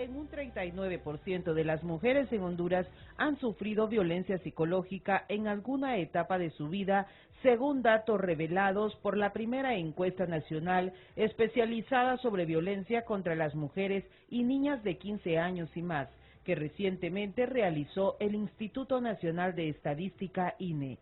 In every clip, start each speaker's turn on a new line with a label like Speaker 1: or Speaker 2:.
Speaker 1: en un 39% de las mujeres en Honduras han sufrido violencia psicológica en alguna etapa de su vida, según datos revelados por la primera encuesta nacional especializada sobre violencia contra las mujeres y niñas de 15 años y más, que recientemente realizó el Instituto Nacional de Estadística, INE.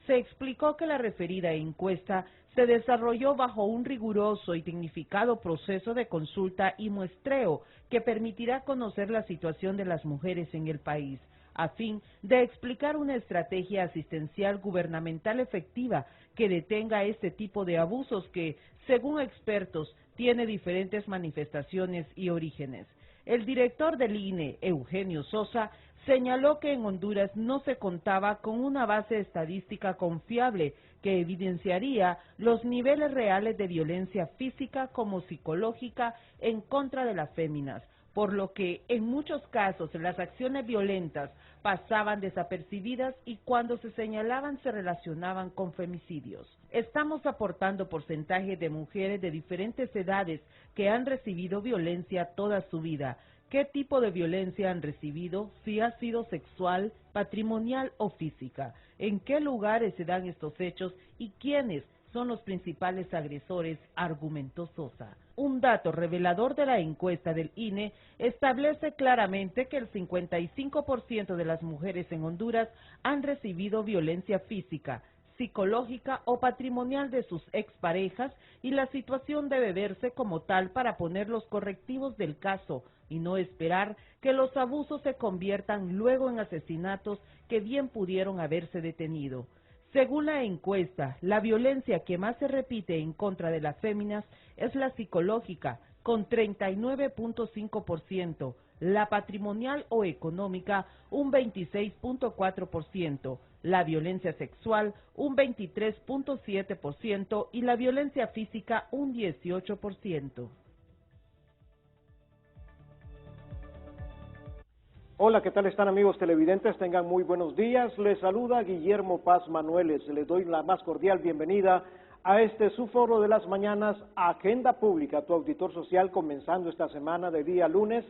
Speaker 1: Se explicó que la referida encuesta se desarrolló bajo un riguroso y dignificado proceso de consulta y muestreo que permitirá conocer la situación de las mujeres en el país, a fin de explicar una estrategia asistencial gubernamental efectiva que detenga este tipo de abusos que, según expertos, tiene diferentes manifestaciones y orígenes. El director del INE, Eugenio Sosa, señaló que en Honduras no se contaba con una base estadística confiable que evidenciaría los niveles reales de violencia física como psicológica en contra de las féminas, por lo que en muchos casos las acciones violentas pasaban desapercibidas y cuando se señalaban se relacionaban con femicidios. Estamos aportando porcentajes de mujeres de diferentes edades que han recibido violencia toda su vida. ¿Qué tipo de violencia han recibido? Si ha sido sexual, patrimonial o física. ¿En qué lugares se dan estos hechos y quiénes son los principales agresores?, argumentó Sosa. Un dato revelador de la encuesta del INE establece claramente que el 55% de las mujeres en Honduras han recibido violencia física, psicológica o patrimonial de sus exparejas y la situación debe verse como tal para poner los correctivos del caso y no esperar que los abusos se conviertan luego en asesinatos que bien pudieron haberse detenido. Según la encuesta, la violencia que más se repite en contra de las féminas es la psicológica, con 39.5%, la patrimonial o económica, un 26.4%, la violencia sexual, un 23.7% y la violencia física, un 18%.
Speaker 2: Hola, ¿qué tal están amigos televidentes? Tengan muy buenos días. Les saluda Guillermo Paz Manueles. Les doy la más cordial bienvenida a este su foro de las mañanas, Agenda Pública, tu auditor social, comenzando esta semana de día lunes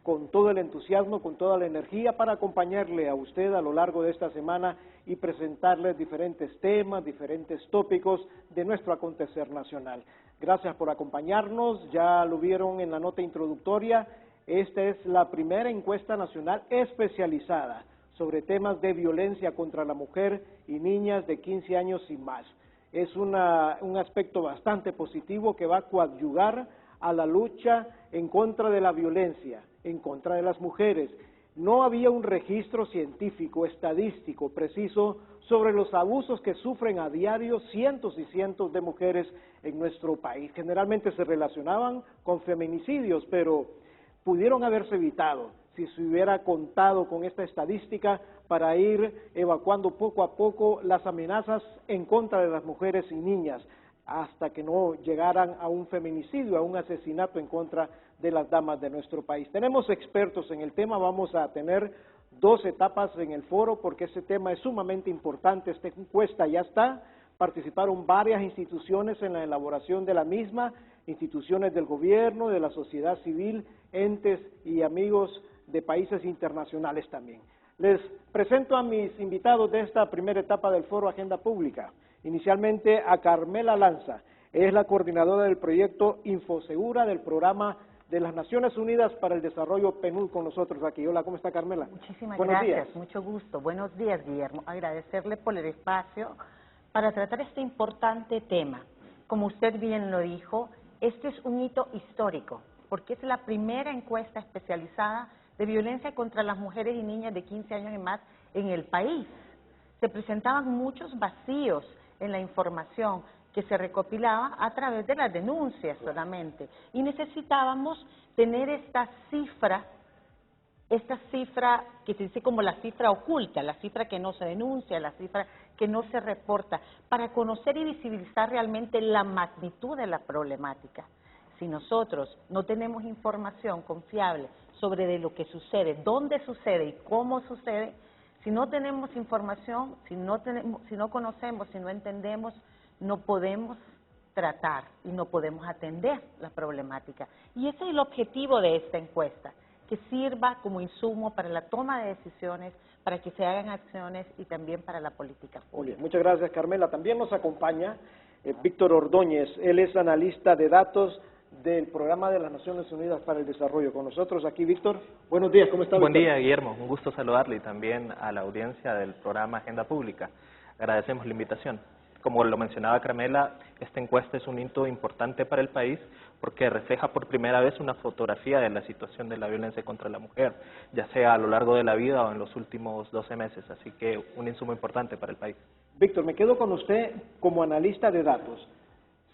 Speaker 2: con todo el entusiasmo, con toda la energía para acompañarle a usted a lo largo de esta semana y presentarles diferentes temas, diferentes tópicos de nuestro acontecer nacional. Gracias por acompañarnos, ya lo vieron en la nota introductoria. Esta es la primera encuesta nacional especializada sobre temas de violencia contra la mujer y niñas de 15 años y más. Es un aspecto bastante positivo que va a coadyuvar a la lucha en contra de la violencia, en contra de las mujeres. No había un registro científico, estadístico, preciso sobre los abusos que sufren a diario cientos y cientos de mujeres en nuestro país. Generalmente se relacionaban con feminicidios, pero pudieron haberse evitado si se hubiera contado con esta estadística para ir evacuando poco a poco las amenazas en contra de las mujeres y niñas, hasta que no llegaran a un feminicidio, a un asesinato en contra de las damas de nuestro país. Tenemos expertos en el tema, vamos a tener 2 etapas en el foro porque ese tema es sumamente importante. Esta encuesta ya está, participaron varias instituciones en la elaboración de la misma, instituciones del gobierno, de la sociedad civil, entes y amigos de países internacionales también. Les presento a mis invitados de esta primera etapa del foro Agenda Pública. Inicialmente a Carmela Lanza, es la coordinadora del proyecto Infosegura del programa de las Naciones Unidas para el Desarrollo PNUD con nosotros aquí. Hola, ¿cómo está Carmela?
Speaker 3: Muchísimas
Speaker 2: Buenos
Speaker 3: gracias,
Speaker 2: días.
Speaker 3: mucho gusto. Buenos días, Guillermo. Agradecerle por el espacio para tratar este importante tema. Como usted bien lo dijo, este es un hito histórico, porque es la primera encuesta especializada de violencia contra las mujeres y niñas de 15 años y más en el país. Se presentaban muchos vacíos en la información que se recopilaba a través de las denuncias solamente, y necesitábamos tener esta cifra que se dice como la cifra oculta, la cifra que no se denuncia, la cifra que no se reporta, para conocer y visibilizar realmente la magnitud de la problemática. Si nosotros no tenemos información confiable sobre de lo que sucede, dónde sucede y cómo sucede, si no tenemos información, si no conocemos, si no entendemos, no podemos tratar y no podemos atender la problemática. Y ese es el objetivo de esta encuesta, que sirva como insumo para la toma de decisiones, para que se hagan acciones y también para la política
Speaker 2: Muy bien,
Speaker 3: pública.
Speaker 2: muchas gracias, Carmela. También nos acompaña Víctor Ordóñez. Él es analista de datos del Programa de las Naciones Unidas para el Desarrollo. Con nosotros aquí, Víctor. Buenos días, ¿cómo está, Víctor?
Speaker 4: Buen día, Guillermo. Un gusto saludarle y también a la audiencia del programa Agenda Pública. Agradecemos la invitación. Como lo mencionaba Carmela, esta encuesta es un hito importante para el país porque refleja por primera vez una fotografía de la situación de la violencia contra la mujer, ya sea a lo largo de la vida o en los últimos 12 meses. Así que un insumo importante para el país.
Speaker 2: Víctor, me quedo con usted como analista de datos.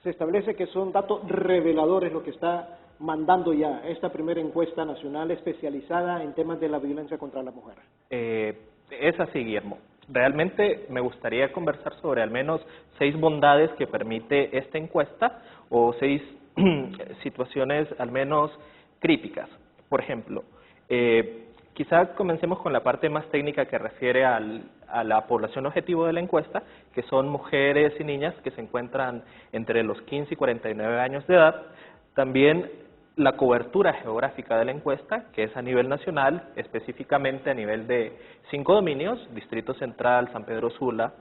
Speaker 2: Se establece que son datos reveladores lo que está mandando ya esta primera encuesta nacional especializada en temas de la violencia contra la mujer.
Speaker 4: Es así, Guillermo. Realmente me gustaría conversar sobre al menos 6 bondades que permite esta encuesta o 6 situaciones al menos críticas. Por ejemplo, quizá comencemos con la parte más técnica que refiere a la población objetivo de la encuesta, que son mujeres y niñas que se encuentran entre los 15 y 49 años de edad. También la cobertura geográfica de la encuesta, que es a nivel nacional, específicamente a nivel de 5 dominios, Distrito Central, San Pedro Sula,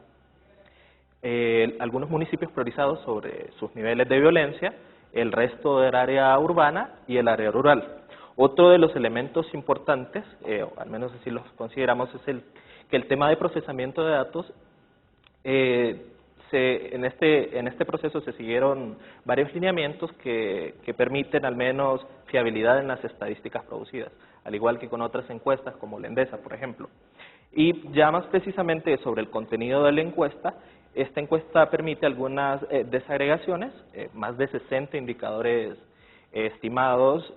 Speaker 4: algunos municipios priorizados sobre sus niveles de violencia, el resto del área urbana y el área rural. Otro de los elementos importantes, o al menos así los consideramos, es que el tema de procesamiento de datos, en este proceso se siguieron varios lineamientos que permiten al menos fiabilidad en las estadísticas producidas, al igual que con otras encuestas como la Endesa, por ejemplo. Y ya más precisamente sobre el contenido de la encuesta, esta encuesta permite algunas desagregaciones, más de 60 indicadores estimados,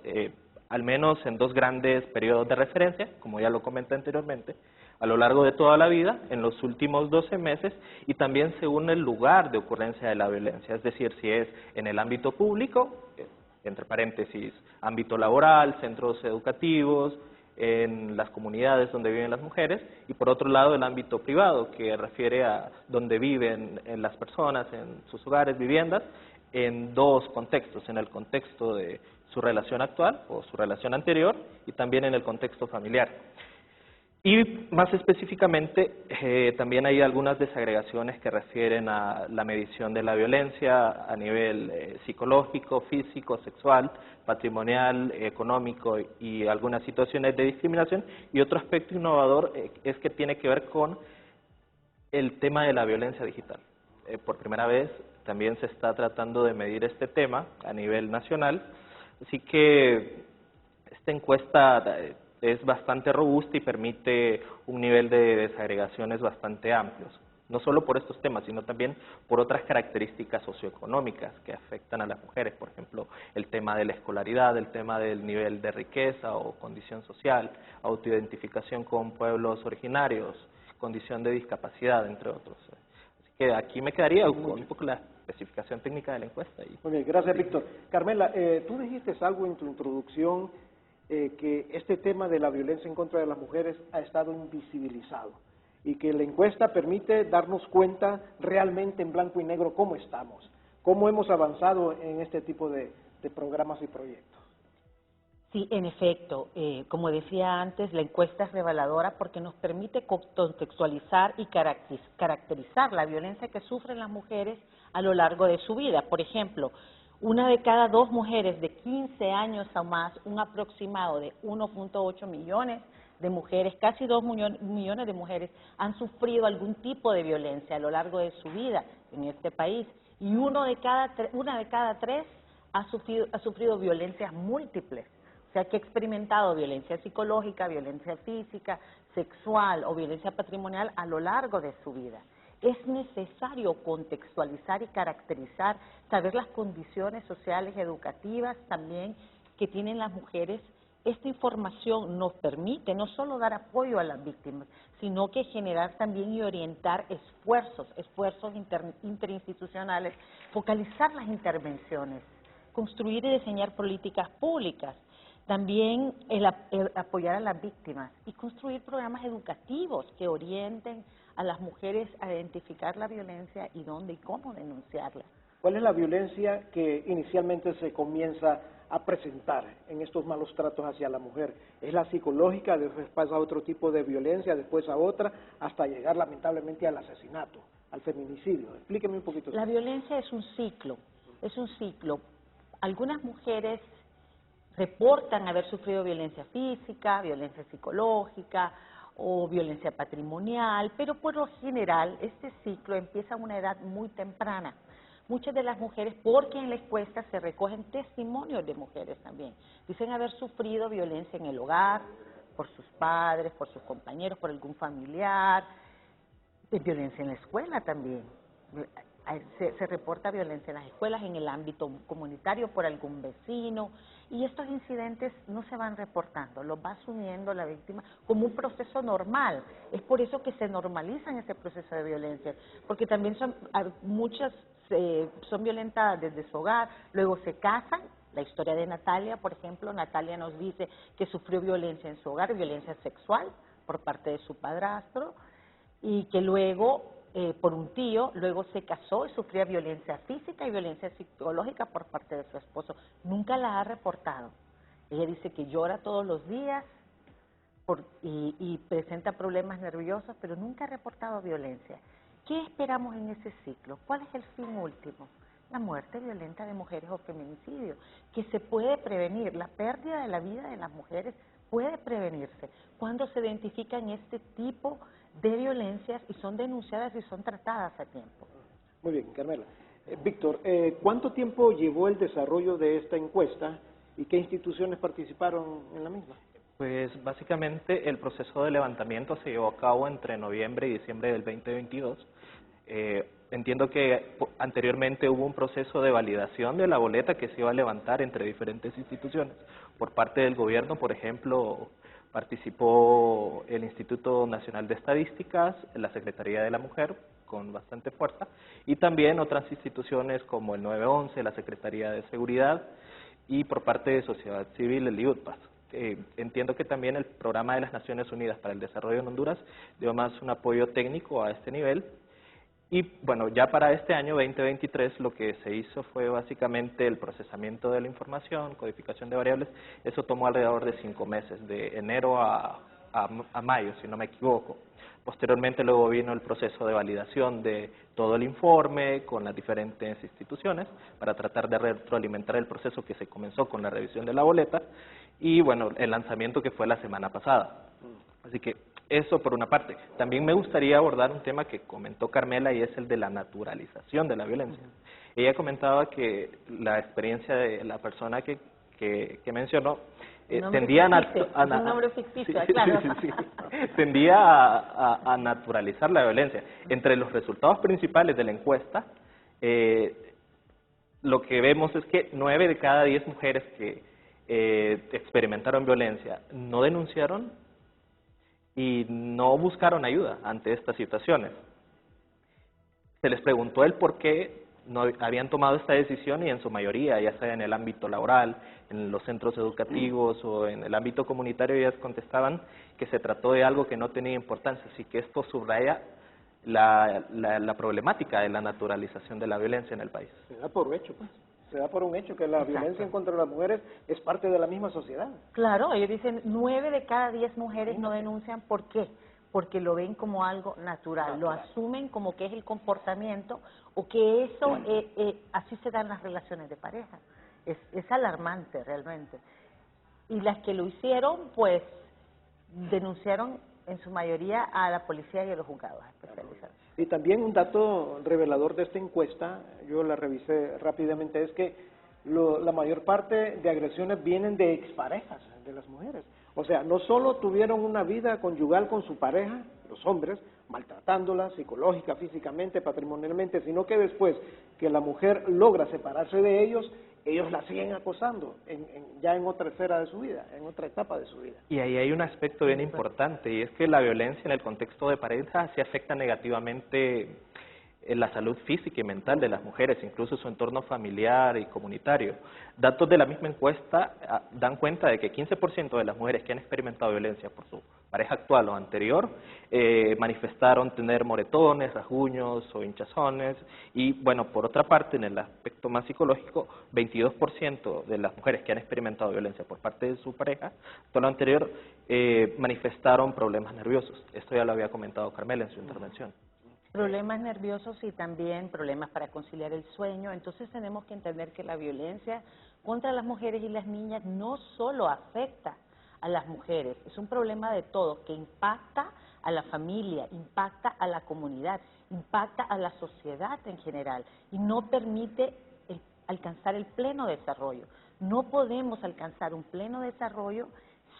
Speaker 4: al menos en 2 grandes periodos de referencia, como ya lo comenté anteriormente, a lo largo de toda la vida, en los últimos 12 meses, y también según el lugar de ocurrencia de la violencia, es decir, si es en el ámbito público, entre paréntesis, ámbito laboral, centros educativos, en las comunidades donde viven las mujeres, y por otro lado el ámbito privado, que refiere a donde viven las personas, en sus hogares, viviendas, en 2 contextos, en el contexto de su relación actual o su relación anterior, y también en el contexto familiar. Y más específicamente, también hay algunas desagregaciones que refieren a la medición de la violencia a nivel psicológico, físico, sexual, patrimonial, económico y algunas situaciones de discriminación. Y otro aspecto innovador es que tiene que ver con el tema de la violencia digital. Por primera vez también se está tratando de medir este tema a nivel nacional, así que esta encuesta es bastante robusta y permite un nivel de desagregaciones bastante amplios, no solo por estos temas, sino también por otras características socioeconómicas que afectan a las mujeres, por ejemplo, el tema de la escolaridad, el tema del nivel de riqueza o condición social, autoidentificación con pueblos originarios, condición de discapacidad, entre otros. Así que aquí me quedaría con un poco la especificación técnica de la encuesta.
Speaker 2: Muy bien, gracias, Víctor. Carmela, tú dijiste algo en tu introducción, que este tema de la violencia en contra de las mujeres ha estado invisibilizado y que la encuesta permite darnos cuenta realmente en blanco y negro cómo estamos, cómo hemos avanzado en este tipo de programas y proyectos.
Speaker 3: Sí, en efecto, como decía antes, la encuesta es reveladora porque nos permite contextualizar y caracterizar la violencia que sufren las mujeres a lo largo de su vida. Por ejemplo, 1 de cada 2 mujeres de 15 años o más, un aproximado de 1.8 millones de mujeres, casi 2 millones de mujeres han sufrido algún tipo de violencia a lo largo de su vida en este país, y una de cada 3 ha sufrido violencias múltiples, o sea que ha experimentado violencia psicológica, violencia física, sexual o violencia patrimonial a lo largo de su vida. Es necesario contextualizar y caracterizar, saber las condiciones sociales y educativas también que tienen las mujeres. Esta información nos permite no solo dar apoyo a las víctimas, sino que generar también y orientar esfuerzos interinstitucionales, focalizar las intervenciones, construir y diseñar políticas públicas, también el apoyar a las víctimas y construir programas educativos que orienten a las mujeres a identificar la violencia y dónde y cómo denunciarla.
Speaker 2: ¿Cuál es la violencia que inicialmente se comienza a presentar en estos malos tratos hacia la mujer? ¿Es la psicológica, después pasa a otro tipo de violencia, después a otra, hasta llegar lamentablemente al asesinato, al feminicidio? Explíqueme un poquito.
Speaker 3: La violencia es un ciclo, es un ciclo. Algunas mujeres reportan haber sufrido violencia física, violencia psicológica o violencia patrimonial, pero por lo general este ciclo empieza a una edad muy temprana. Muchas de las mujeres, porque en la encuesta se recogen testimonios de mujeres también, dicen haber sufrido violencia en el hogar, por sus padres, por sus compañeros, por algún familiar, violencia en la escuela también. Se reporta violencia en las escuelas, en el ámbito comunitario, por algún vecino, y estos incidentes no se van reportando, los va asumiendo la víctima como un proceso normal. Es por eso que se normaliza ese proceso de violencia, porque también muchas son violentadas desde su hogar, luego se casan. La historia de Natalia, por ejemplo, Natalia nos dice que sufrió violencia en su hogar, violencia sexual por parte de su padrastro, y que luego, por un tío, luego se casó y sufría violencia física y violencia psicológica por parte de su esposo. Nunca la ha reportado. Ella dice que llora todos los días y presenta problemas nerviosos, pero nunca ha reportado violencia. ¿Qué esperamos en ese ciclo? ¿Cuál es el fin último? La muerte violenta de mujeres o feminicidio, que se puede prevenir. La pérdida de la vida de las mujeres puede prevenirse cuando se identifican este tipo de violencias y son denunciadas y son tratadas a tiempo.
Speaker 2: Muy bien, Carmela. Víctor, ¿cuánto tiempo llevó el desarrollo de esta encuesta y qué instituciones participaron en la misma?
Speaker 4: Pues básicamente el proceso de levantamiento se llevó a cabo entre noviembre y diciembre del 2022. Entiendo que anteriormente hubo un proceso de validación de la boleta que se iba a levantar entre diferentes instituciones. Por parte del gobierno, por ejemplo, participó el Instituto Nacional de Estadísticas, la Secretaría de la Mujer, con bastante fuerza, y también otras instituciones como el 911, la Secretaría de Seguridad, y por parte de sociedad civil, el IUTPAS. Entiendo que también el Programa de las Naciones Unidas para el Desarrollo en Honduras dio más un apoyo técnico a este nivel. Y bueno, ya para este año 2023 lo que se hizo fue básicamente el procesamiento de la información, codificación de variables. Eso tomó alrededor de 5 meses, de enero a mayo, si no me equivoco. Posteriormente luego vino el proceso de validación de todo el informe con las diferentes instituciones para tratar de retroalimentar el proceso que se comenzó con la revisión de la boleta y bueno, el lanzamiento que fue la semana pasada. Así que eso por una parte. También me gustaría abordar un tema que comentó Carmela y es el de la naturalización de la violencia. Ella comentaba que la experiencia de la persona que mencionó tendía a naturalizar la violencia. Entre los resultados principales de la encuesta, lo que vemos es que 9 de cada 10 mujeres que experimentaron violencia no denunciaron y no buscaron ayuda ante estas situaciones. Se les preguntó el por qué no habían tomado esta decisión y en su mayoría, ya sea en el ámbito laboral, en los centros educativos o en el ámbito comunitario, ellas contestaban que se trató de algo que no tenía importancia, así que esto subraya la problemática de la naturalización de la violencia en el país.
Speaker 2: Se da por hecho, pues. Se da por un hecho que la violencia en contra de las mujeres es parte de la misma sociedad.
Speaker 3: Claro, ellos dicen 9 de cada 10 mujeres no denuncian. ¿Por qué? Porque lo ven como algo natural, lo asumen como que es el comportamiento o que eso, así se dan las relaciones de pareja. Es alarmante realmente. Y las que lo hicieron, pues, denunciaron en su mayoría a la policía y a los juzgados especializados.
Speaker 2: Y también un dato revelador de esta encuesta, yo la revisé rápidamente, es que la mayor parte de agresiones vienen de exparejas de las mujeres. O sea, no solo tuvieron una vida conyugal con su pareja, los hombres, maltratándola psicológica, físicamente, patrimonialmente, sino que después que la mujer logra separarse de ellos la siguen acosando ya en otra esfera de su vida, en otra etapa de su vida.
Speaker 4: Y ahí hay un aspecto bien importante, y es que la violencia en el contexto de pareja sí afecta negativamente en la salud física y mental de las mujeres, incluso su entorno familiar y comunitario. Datos de la misma encuesta dan cuenta de que 15% de las mujeres que han experimentado violencia por su pareja actual o anterior, manifestaron tener moretones, rasguños o hinchazones. Y bueno, por otra parte, en el aspecto más psicológico, 22% de las mujeres que han experimentado violencia por parte de su pareja, todo lo anterior, manifestaron problemas nerviosos. Esto ya lo había comentado Carmela en su intervención.
Speaker 3: Problemas nerviosos y también problemas para conciliar el sueño. Entonces tenemos que entender que la violencia contra las mujeres y las niñas no solo afecta a las mujeres, es un problema de todos que impacta a la familia, impacta a la comunidad, impacta a la sociedad en general y no permite alcanzar el pleno desarrollo. No podemos alcanzar un pleno desarrollo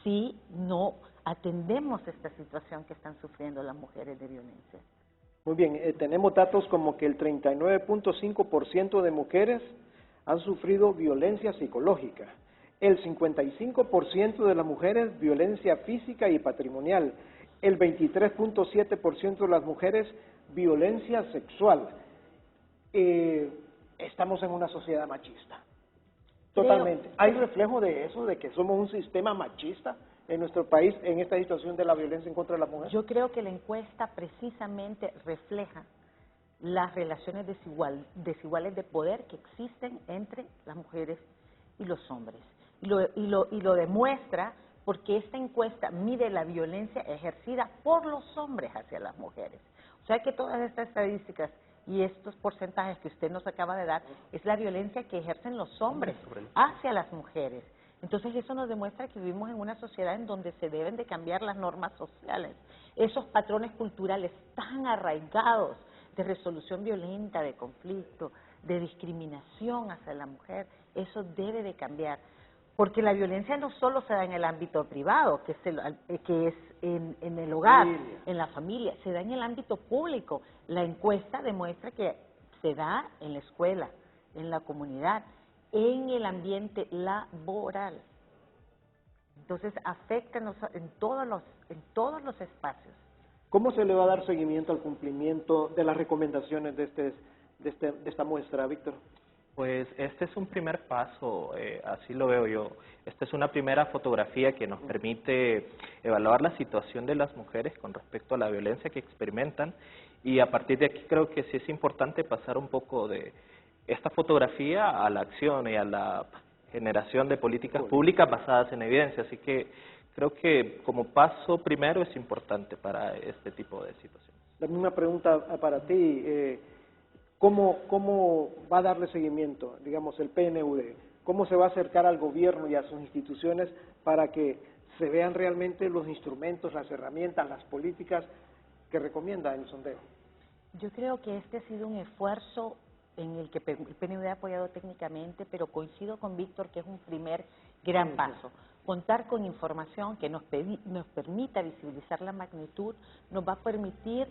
Speaker 3: si no atendemos esta situación que están sufriendo las mujeres de violencia.
Speaker 2: Muy bien, tenemos datos como que el 39.5% de mujeres han sufrido violencia psicológica, el 55% de las mujeres violencia física y patrimonial, el 23.7% de las mujeres violencia sexual. Estamos en una sociedad machista. Totalmente. ¿Hay reflejo de eso, de que somos un sistema machista en nuestro país en esta situación de la violencia en contra de las mujeres?
Speaker 3: Yo creo que la encuesta precisamente refleja las relaciones desiguales de poder que existen entre las mujeres y los hombres. Y lo demuestra porque esta encuesta mide la violencia ejercida por los hombres hacia las mujeres. O sea que todas estas estadísticas y estos porcentajes que usted nos acaba de dar es la violencia que ejercen los hombres hacia las mujeres. Entonces eso nos demuestra que vivimos en una sociedad en donde se deben de cambiar las normas sociales. Esos patrones culturales tan arraigados de resolución violenta, de conflicto, de discriminación hacia la mujer, eso debe de cambiar. Porque la violencia no solo se da en el ámbito privado, que es en el hogar, en la familia, se da en el ámbito público. La encuesta demuestra que se da en la escuela, en la comunidad, en el ambiente laboral. Entonces afecta en todos los espacios.
Speaker 2: ¿Cómo se le va a dar seguimiento al cumplimiento de las recomendaciones de esta muestra, Víctor?
Speaker 4: Pues este es un primer paso, así lo veo yo. Esta es una primera fotografía que nos permite evaluar la situación de las mujeres con respecto a la violencia que experimentan, y a partir de aquí creo que sí es importante pasar un poco de esta fotografía a la acción y a la generación de políticas públicas basadas en evidencia. Así que creo que como paso primero es importante para este tipo de situaciones.
Speaker 2: La misma pregunta para ti. ¿Cómo va a darle seguimiento, digamos, el PNUD? ¿Cómo se va a acercar al gobierno y a sus instituciones para que se vean realmente los instrumentos, las herramientas, las políticas que recomienda el sondeo?
Speaker 3: Yo creo que este ha sido un esfuerzo en el que el PNUD ha apoyado técnicamente, pero coincido con Víctor que es un primer gran paso. Contar con información que nos permita visibilizar la magnitud nos va a permitir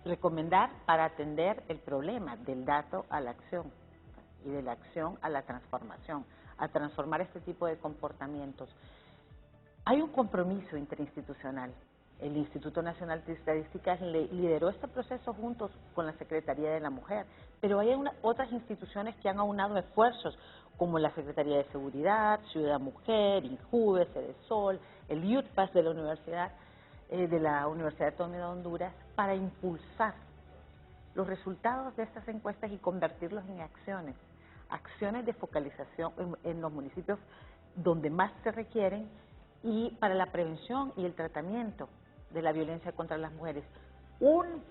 Speaker 3: recomendar para atender el problema del dato a la acción y de la acción a la transformación, a transformar este tipo de comportamientos. Hay un compromiso interinstitucional. El Instituto Nacional de Estadísticas lideró este proceso juntos con la Secretaría de la Mujer, pero hay otras instituciones que han aunado esfuerzos, como la Secretaría de Seguridad, Ciudad Mujer, INJUVE, Cedesol, el UTPAS de la Universidad Autónoma de Honduras, para impulsar los resultados de estas encuestas y convertirlos en acciones de focalización en los municipios donde más se requieren y para la prevención y el tratamiento de la violencia contra las mujeres. Una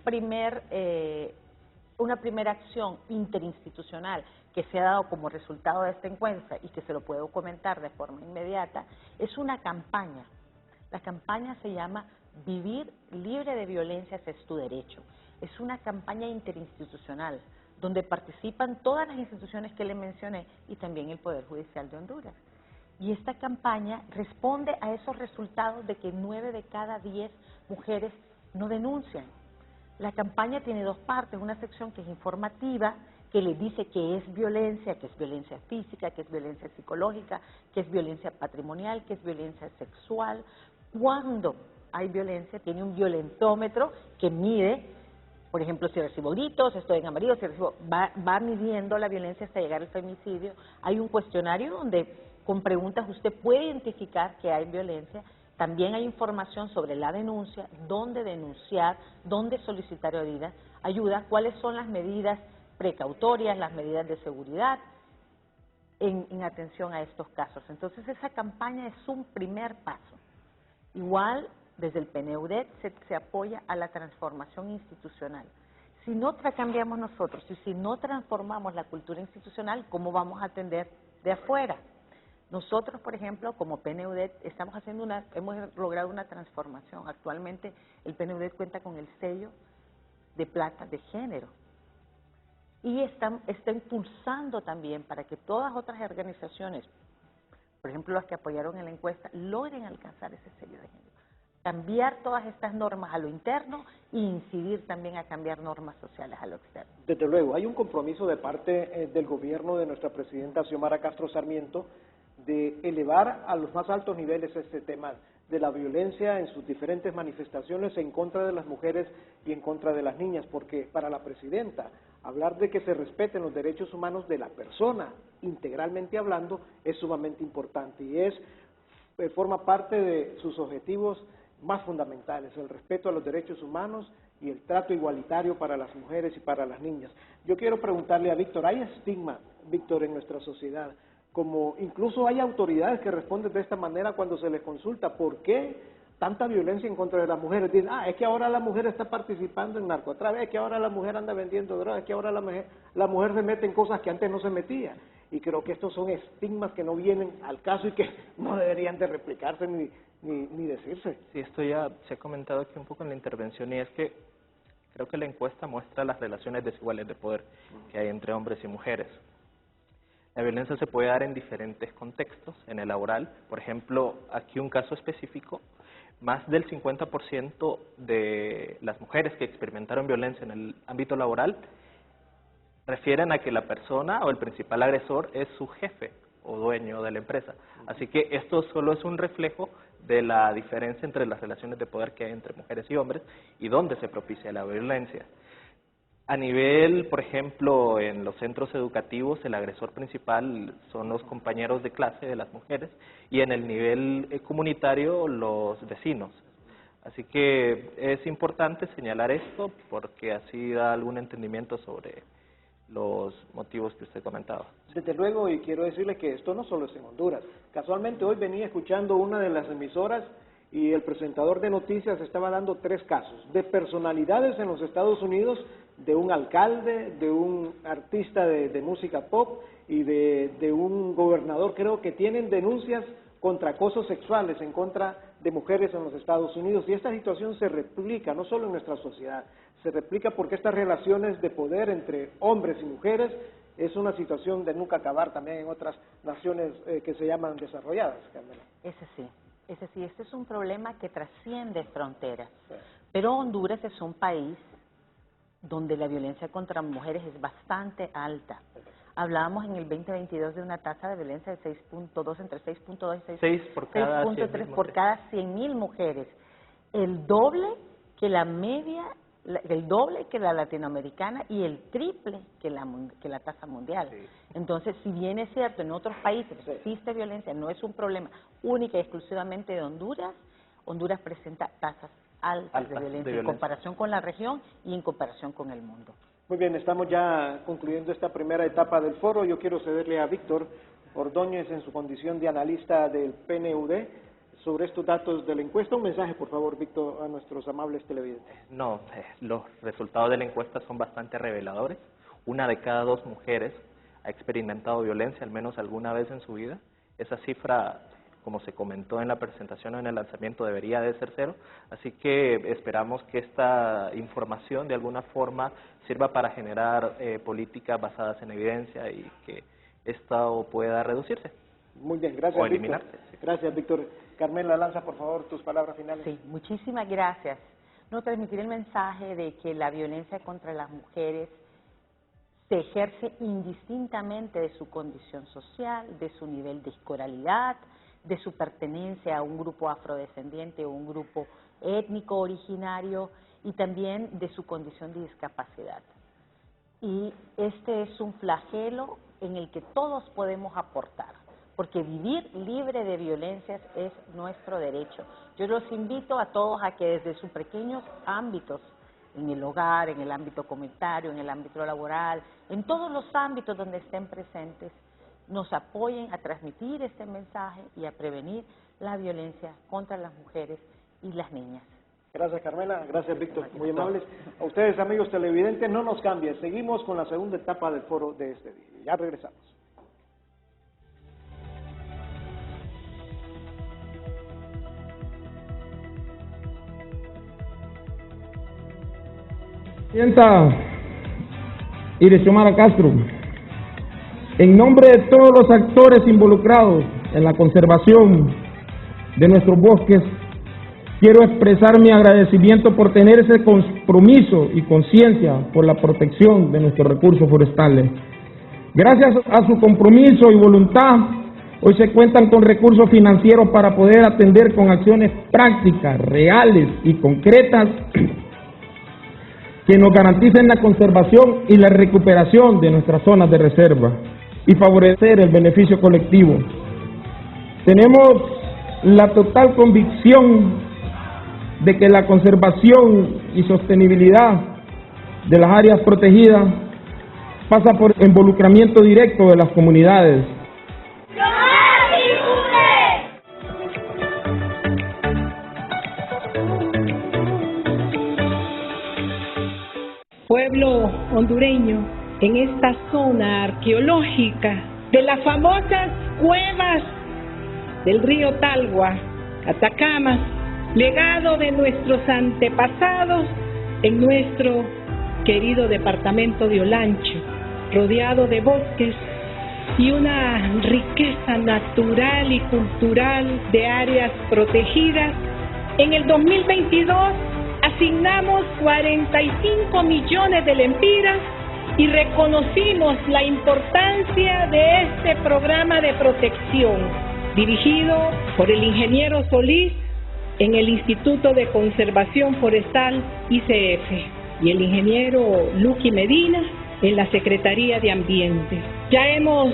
Speaker 3: primera acción interinstitucional que se ha dado como resultado de esta encuesta y que se lo puedo comentar de forma inmediata es una campaña. La campaña se llama Vivir libre de violencias es tu derecho. Es una campaña interinstitucional donde participan todas las instituciones que le mencioné y también el Poder Judicial de Honduras. Y esta campaña responde a esos resultados de que 9 de cada 10 mujeres no denuncian. La campaña tiene dos partes, una sección que es informativa, que les dice que es violencia física, que es violencia psicológica, que es violencia patrimonial, que es violencia sexual. Cuando hay violencia, tiene un violentómetro que mide, por ejemplo, si recibo gritos, estoy en amarillo, va midiendo la violencia hasta llegar al femicidio. Hay un cuestionario donde con preguntas usted puede identificar que hay violencia. También hay información sobre la denuncia, dónde denunciar, dónde solicitar ayuda, cuáles son las medidas precautorias, las medidas de seguridad en atención a estos casos. Entonces, esa campaña es un primer paso. Igual, desde el PNUD se apoya a la transformación institucional. Si no cambiamos nosotros y si no transformamos la cultura institucional, ¿cómo vamos a atender de afuera? Nosotros, por ejemplo, como PNUD, hemos logrado una transformación. Actualmente, el PNUD cuenta con el sello de plata de género. Y está impulsando también para que todas otras organizaciones, por ejemplo, las que apoyaron en la encuesta, logren alcanzar ese sello de género. Cambiar todas estas normas a lo interno e incidir también a cambiar normas sociales a lo externo.
Speaker 2: Desde luego, hay un compromiso de parte del gobierno de nuestra presidenta Xiomara Castro Sarmiento de elevar a los más altos niveles este tema de la violencia en sus diferentes manifestaciones en contra de las mujeres y en contra de las niñas, porque para la presidenta hablar de que se respeten los derechos humanos de la persona, integralmente hablando, es sumamente importante y forma parte de sus objetivos más fundamentales, el respeto a los derechos humanos y el trato igualitario para las mujeres y para las niñas. Yo quiero preguntarle a Víctor, ¿hay estigma, Víctor, en nuestra sociedad? Como incluso hay autoridades que responden de esta manera cuando se les consulta, ¿por qué tanta violencia en contra de las mujeres? Dicen, es que ahora la mujer está participando en narcotráfico, es que ahora la mujer anda vendiendo drogas, es que ahora la mujer se mete en cosas que antes no se metía. Y creo que estos son estigmas que no vienen al caso y que no deberían de replicarse ni decirse.
Speaker 4: Sí, esto ya se ha comentado aquí un poco en la intervención y es que creo que la encuesta muestra las relaciones desiguales de poder que hay entre hombres y mujeres. La violencia se puede dar en diferentes contextos, en el laboral. Por ejemplo, aquí un caso específico, más del 50% de las mujeres que experimentaron violencia en el ámbito laboral refieren a que la persona o el principal agresor es su jefe o dueño de la empresa. Así que esto solo es un reflejo de la diferencia entre las relaciones de poder que hay entre mujeres y hombres y dónde se propicia la violencia. A nivel, por ejemplo, en los centros educativos, el agresor principal son los compañeros de clase de las mujeres y en el nivel comunitario, los vecinos. Así que es importante señalar esto porque así da algún entendimiento sobre los motivos que usted comentaba.
Speaker 2: Desde luego, y quiero decirle que esto no solo es en Honduras. Casualmente hoy venía escuchando una de las emisoras y el presentador de noticias estaba dando 3 casos de personalidades en los Estados Unidos, de un alcalde, de un artista de música pop y de un gobernador, creo que tienen denuncias contra acosos sexuales en contra de mujeres en los Estados Unidos. Y esta situación se replica no solo en nuestra sociedad, se replica porque estas relaciones de poder entre hombres y mujeres es una situación de nunca acabar también en otras naciones que se llaman desarrolladas, Carmela.
Speaker 3: Ese sí, este es un problema que trasciende fronteras. Sí. Pero Honduras es un país donde la violencia contra mujeres es bastante alta. Hablábamos en el 2022 de una tasa de violencia de 6.2, entre 6.2 y 6.3 por cada 100.000 mujeres. El doble que la media, el doble que la latinoamericana y el triple que la tasa mundial. Sí. Entonces, si bien es cierto, en otros países existe violencia, no es un problema única y exclusivamente de Honduras, Honduras presenta tasas altas de violencia en comparación con la región y en comparación con el mundo.
Speaker 2: Muy bien, estamos ya concluyendo esta primera etapa del foro. Yo quiero cederle a Víctor Ordóñez en su condición de analista del PNUD sobre estos datos de la encuesta. Un mensaje, por favor, Víctor, a nuestros amables televidentes.
Speaker 4: No, los resultados de la encuesta son bastante reveladores. 1 de cada 2 mujeres ha experimentado violencia al menos alguna vez en su vida. Esa cifra, como se comentó en la presentación o en el lanzamiento, debería de ser 0. Así que esperamos que esta información de alguna forma sirva para generar políticas basadas en evidencia y que esto pueda reducirse.
Speaker 2: Muy bien, gracias,
Speaker 4: o eliminarse.
Speaker 2: Víctor. Gracias, Víctor. Carmela Lanza, por favor, tus palabras finales.
Speaker 3: Sí, muchísimas gracias. No transmitir el mensaje de que la violencia contra las mujeres se ejerce indistintamente de su condición social, de su nivel de escolaridad, de su pertenencia a un grupo afrodescendiente o un grupo étnico originario y también de su condición de discapacidad. Y este es un flagelo en el que todos podemos aportar, porque vivir libre de violencias es nuestro derecho. Yo los invito a todos a que desde sus pequeños ámbitos, en el hogar, en el ámbito comunitario, en el ámbito laboral, en todos los ámbitos donde estén presentes, nos apoyen a transmitir este mensaje y a prevenir la violencia contra las mujeres y las niñas.
Speaker 2: Gracias, Carmela. Gracias, Víctor. Muy amables. A ustedes, amigos televidentes, no nos cambien. Seguimos con la segunda etapa del foro de este día. Ya regresamos.
Speaker 5: Presidenta Xiomara Castro, en nombre de todos los actores involucrados en la conservación de nuestros bosques, quiero expresar mi agradecimiento por tener ese compromiso y conciencia por la protección de nuestros recursos forestales. Gracias a su compromiso y voluntad, hoy se cuentan con recursos financieros para poder atender con acciones prácticas, reales y concretas que nos garanticen la conservación y la recuperación de nuestras zonas de reserva y favorecer el beneficio colectivo. Tenemos la total convicción de que la conservación y sostenibilidad de las áreas protegidas pasa por involucramiento directo de las comunidades.
Speaker 6: Pueblo hondureño, en esta zona arqueológica de las famosas cuevas del río Talgua, Atacama, legado de nuestros antepasados en nuestro querido departamento de Olancho, rodeado de bosques y una riqueza natural y cultural de áreas protegidas. En el 2022 asignamos 45 millones de lempiras y reconocimos la importancia de este programa de protección, dirigido por el ingeniero Solís en el Instituto de Conservación Forestal ICF y el ingeniero Luqui Medina en la Secretaría de Ambiente. Ya hemos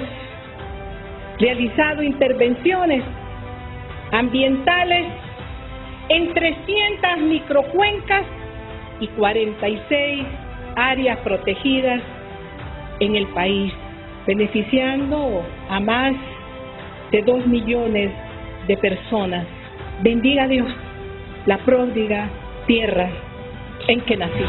Speaker 6: realizado intervenciones ambientales en 300 microcuencas y 46 áreas protegidas en el país, beneficiando a más de 2 millones de personas. Bendiga a Dios la pródiga tierra en que nací.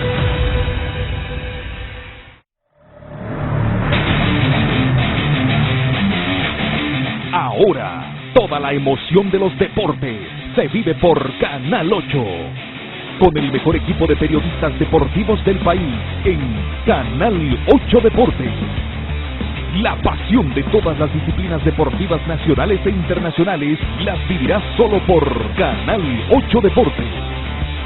Speaker 7: Ahora, toda la emoción de los deportes se vive por Canal 8. Con el mejor equipo de periodistas deportivos del país en Canal 8 Deportes. La pasión de todas las disciplinas deportivas nacionales e internacionales las vivirás solo por Canal 8 Deportes.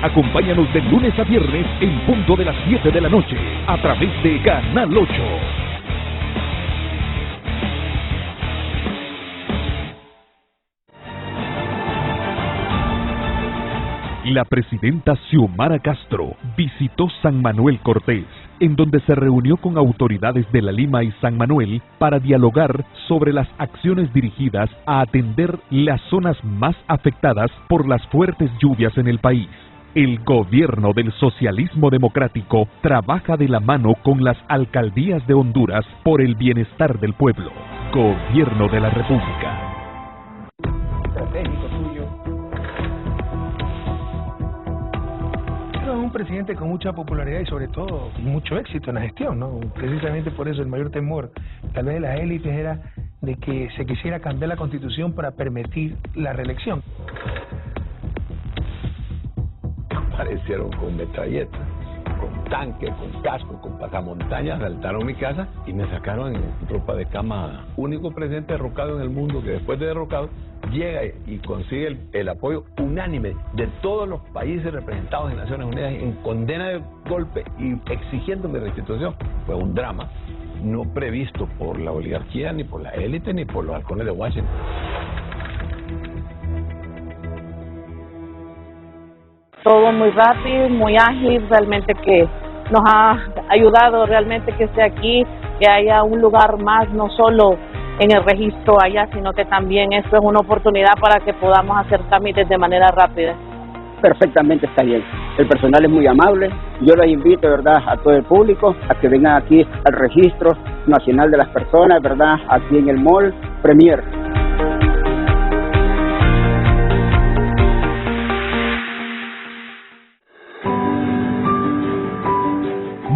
Speaker 7: Acompáñanos de lunes a viernes en punto de las 7 de la noche a través de Canal 8. La presidenta Xiomara Castro visitó San Manuel Cortés, en donde se reunió con autoridades de La Lima y San Manuel para dialogar sobre las acciones dirigidas a atender las zonas más afectadas por las fuertes lluvias en el país. El gobierno del socialismo democrático trabaja de la mano con las alcaldías de Honduras por el bienestar del pueblo. Gobierno de la República.
Speaker 8: Estratégico suyo. Pero es un presidente con mucha popularidad y sobre todo mucho éxito en la gestión, ¿no? Precisamente por eso el mayor temor tal vez de las élites era de que se quisiera cambiar la Constitución para permitir la reelección.
Speaker 9: Aparecieron con metralletas, con tanques, con casco, con pasamontañas, asaltaron mi casa y me sacaron en ropa de cama. Único presidente derrocado en el mundo que después de derrocado llega y consigue el apoyo unánime de todos los países representados en Naciones Unidas en condena de golpe y exigiendo mi restitución. Fue un drama no previsto por la oligarquía, ni por la élite, ni por los halcones de Washington.
Speaker 10: Todo muy rápido, muy ágil, realmente que nos ha ayudado realmente que esté aquí, que haya un lugar más, no solo en el registro allá, sino que también esto es una oportunidad para que podamos hacer trámites de manera rápida.
Speaker 11: Perfectamente está bien. El personal es muy amable. Yo les invito, ¿verdad?, a todo el público a que vengan aquí al Registro Nacional de las Personas, ¿verdad?, aquí en el Mall Premier.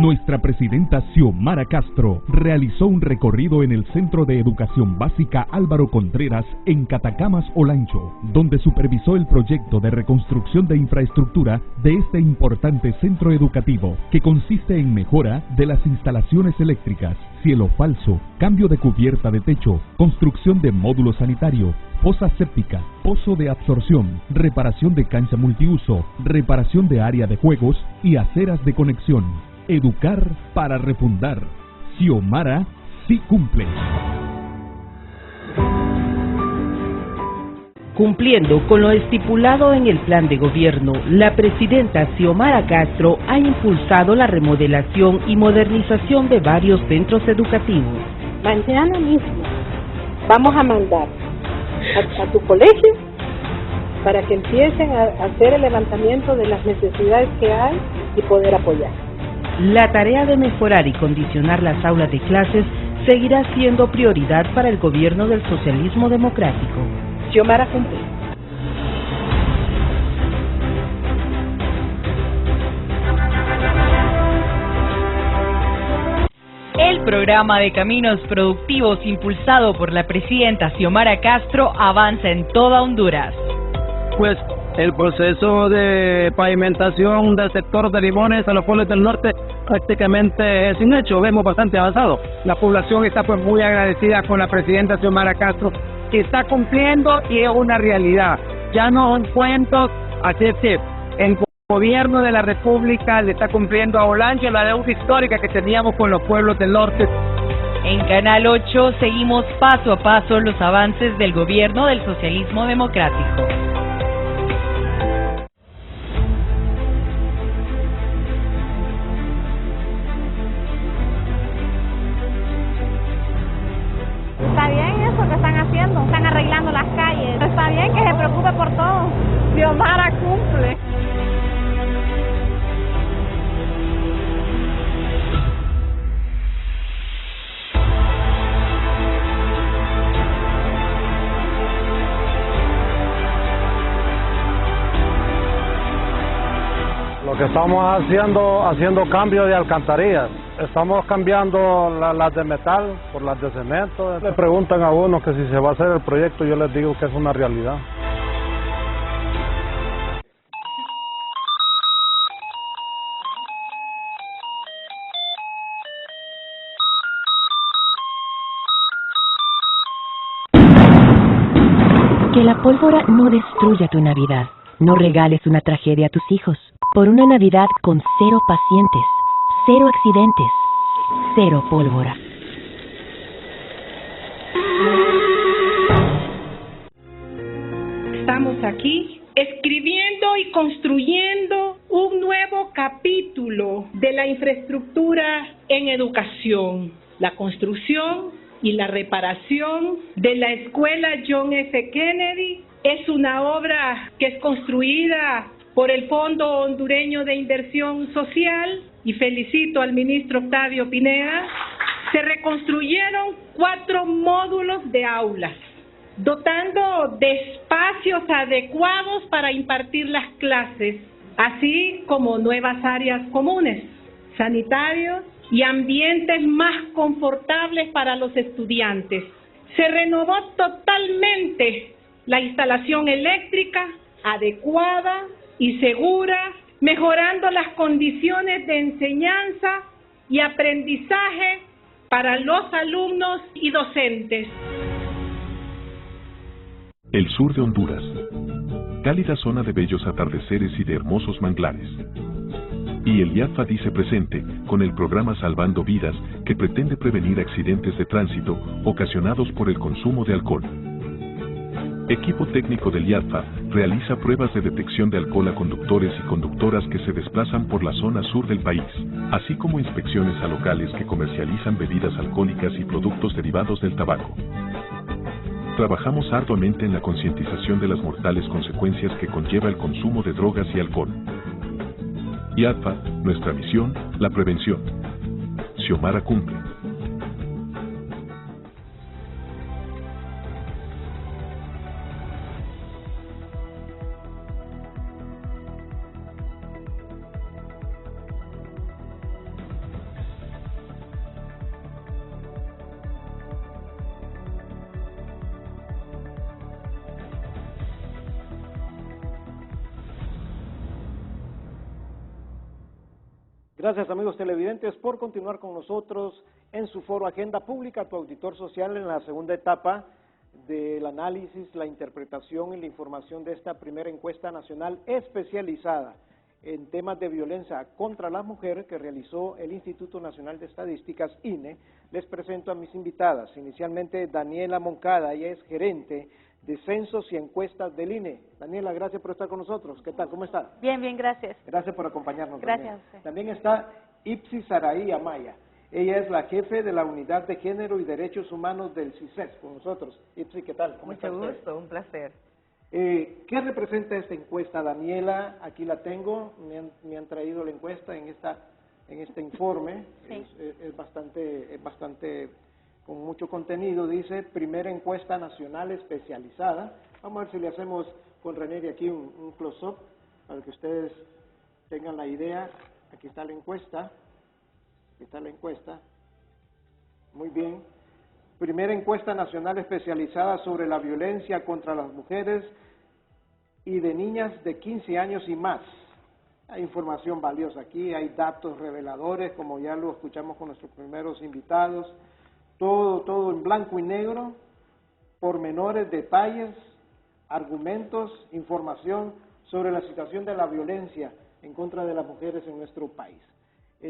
Speaker 7: Nuestra presidenta Xiomara Castro realizó un recorrido en el Centro de Educación Básica Álvaro Contreras en Catacamas, Olancho, donde supervisó el proyecto de reconstrucción de infraestructura de este importante centro educativo, que consiste en mejora de las instalaciones eléctricas, cielo falso, cambio de cubierta de techo, construcción de módulo sanitario, fosa séptica, pozo de absorción, reparación de cancha multiuso, reparación de área de juegos y aceras de conexión. Educar para refundar. Xiomara sí cumple.
Speaker 1: Cumpliendo con lo estipulado en el plan de gobierno, la presidenta Xiomara Castro ha impulsado la remodelación y modernización de varios centros educativos.
Speaker 6: Mañana mismo vamos a mandar a tu colegio para que empiecen a hacer el levantamiento de las necesidades que hay y poder apoyar.
Speaker 1: La tarea de mejorar y condicionar las aulas de clases seguirá siendo prioridad para el gobierno del socialismo democrático.
Speaker 6: Xiomara cumple.
Speaker 12: El programa de caminos productivos impulsado por la presidenta Xiomara Castro avanza en toda Honduras.
Speaker 13: Pues el proceso de pavimentación del sector de Limones a los pueblos del norte prácticamente es un hecho, vemos bastante avanzado. La población está pues muy agradecida con la presidenta Xiomara Castro, que está cumpliendo y es una realidad. Ya no son cuentos, así es que el gobierno de la República le está cumpliendo a Olancho la deuda histórica que teníamos con los pueblos del norte.
Speaker 12: En Canal 8 seguimos paso a paso los avances del gobierno del socialismo democrático.
Speaker 14: Está bien eso que están haciendo, están arreglando las calles. Está bien que se preocupe por todo. Xiomara cumple.
Speaker 15: Lo que estamos haciendo cambio de alcantarillas. Estamos cambiando las de metal por las de cemento. Le preguntan a uno que si se va a hacer el proyecto, yo les digo que es una realidad.
Speaker 16: Que la pólvora no destruya tu Navidad. No regales una tragedia a tus hijos. Por una Navidad con 0 pacientes, 0 accidentes, 0 pólvora.
Speaker 6: Estamos aquí escribiendo y construyendo un nuevo capítulo de la infraestructura en educación, la construcción y la reparación de la escuela John F. Kennedy. Es una obra que es construida por el Fondo Hondureño de Inversión Social, y felicito al ministro Octavio Pineda. Se reconstruyeron 4 módulos de aulas, dotando de espacios adecuados para impartir las clases, así como nuevas áreas comunes, sanitarios y ambientes más confortables para los estudiantes. Se renovó totalmente la instalación eléctrica adecuada y segura, mejorando las condiciones de enseñanza y aprendizaje para los alumnos y docentes.
Speaker 7: El sur de Honduras, cálida zona de bellos atardeceres y de hermosos manglares. Y el IATFA dice presente con el programa Salvando Vidas, que pretende prevenir accidentes de tránsito ocasionados por el consumo de alcohol. Equipo técnico del IATFA realiza pruebas de detección de alcohol a conductores y conductoras que se desplazan por la zona sur del país, así como inspecciones a locales que comercializan bebidas alcohólicas y productos derivados del tabaco.
Speaker 17: trabajamos arduamente en la concientización de las mortales consecuencias que conlleva el consumo de drogas y alcohol. Y ADFA, nuestra misión, la prevención. Xiomara cumple.
Speaker 2: Gracias, amigos televidentes, por continuar con nosotros en su foro Agenda Pública, tu auditor social, en la segunda etapa del análisis, la interpretación y la información de esta primera encuesta nacional especializada en temas de violencia contra la mujer que realizó el Instituto Nacional de Estadísticas, INE. Les presento a mis invitadas. Inicialmente, Daniela Moncada, ella es gerente de Censos y Encuestas del INE. Daniela, gracias por estar con nosotros. ¿Qué tal? ¿Cómo está?
Speaker 18: Bien, gracias.
Speaker 2: Gracias por acompañarnos.
Speaker 18: Gracias
Speaker 2: Daniela.
Speaker 18: a usted.
Speaker 2: También está Ipsi Saraí Amaya. Ella es la jefe de la Unidad de Género y Derechos Humanos del CISES con nosotros. Ipsi, ¿qué tal? ¿Cómo está
Speaker 19: Mucho
Speaker 2: usted?
Speaker 19: gusto, un placer.
Speaker 2: ¿Qué representa esta encuesta, Daniela? Aquí la tengo, me han traído la encuesta en este informe.
Speaker 18: Sí.
Speaker 2: Es bastante con mucho contenido. Dice, primera encuesta nacional especializada. Vamos a ver si le hacemos con René aquí un close-up para que ustedes tengan la idea. Aquí está la encuesta. Aquí está la encuesta. Muy bien. Primera encuesta nacional especializada sobre la violencia contra las mujeres y de niñas de 15 años y más. Hay información valiosa aquí, hay datos reveladores, como ya lo escuchamos con nuestros primeros invitados. Todo en blanco y negro, pormenores, detalles, argumentos, información sobre la situación de la violencia en contra de las mujeres en nuestro país.